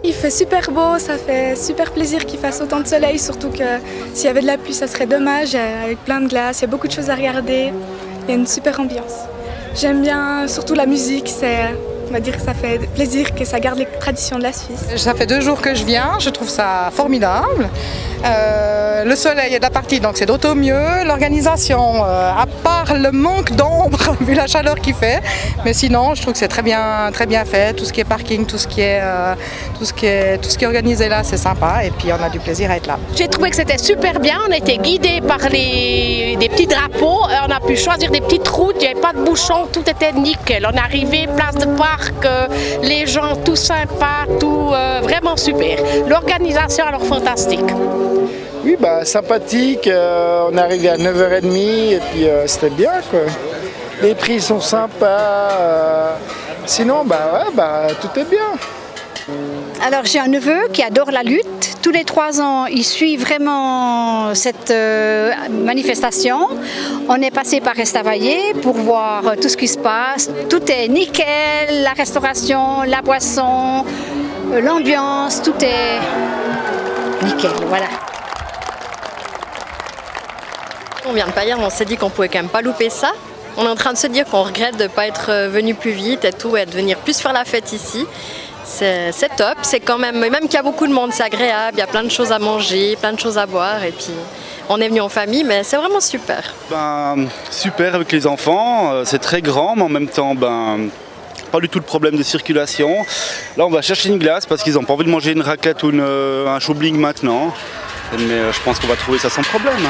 Il fait super beau, ça fait super plaisir qu'il fasse autant de soleil, surtout que s'il y avait de la pluie, ça serait dommage, avec plein de glace, il y a beaucoup de choses à regarder, il y a une super ambiance. J'aime bien surtout la musique, on va dire que ça fait plaisir que ça garde les traditions de la Suisse. Ça fait 2 jours que je viens, je trouve ça formidable. Le soleil est de la partie, donc c'est d'autant mieux. L'organisation, à part le manque d'ombre, vu la chaleur qu'il fait, mais sinon je trouve que c'est très bien fait. Tout ce qui est parking, tout ce qui est organisé là, c'est sympa et puis on a du plaisir à être là. J'ai trouvé que c'était super bien, on a été guidés par des petits drapeaux, on a pu choisir des petites routes, il n'y avait pas de bouchons, tout était nickel. On est arrivé, place de parc, les gens tout sympas, tout vraiment super. L'organisation alors fantastique. Oui, sympathique, on est arrivé à 9h30 et puis c'était bien quoi. Les prix sont sympas, sinon tout est bien. Alors j'ai un neveu qui adore la lutte. Tous les 3 ans, il suit vraiment cette manifestation. On est passé par Estavayer pour voir tout ce qui se passe. Tout est nickel, la restauration, la boisson, l'ambiance, tout est nickel, voilà. On vient de Payerne, on s'est dit qu'on pouvait quand même pas louper ça. On est en train de se dire qu'on regrette de ne pas être venu plus vite et tout, et de venir plus faire la fête ici. C'est top, c'est quand même qu'il y a beaucoup de monde, c'est agréable, il y a plein de choses à manger, plein de choses à boire et puis on est venu en famille, mais c'est vraiment super. Super avec les enfants, c'est très grand, mais en même temps, pas du tout de problème de circulation. Là, on va chercher une glace parce qu'ils n'ont pas envie de manger une raclette ou un choubling maintenant, mais je pense qu'on va trouver ça sans problème.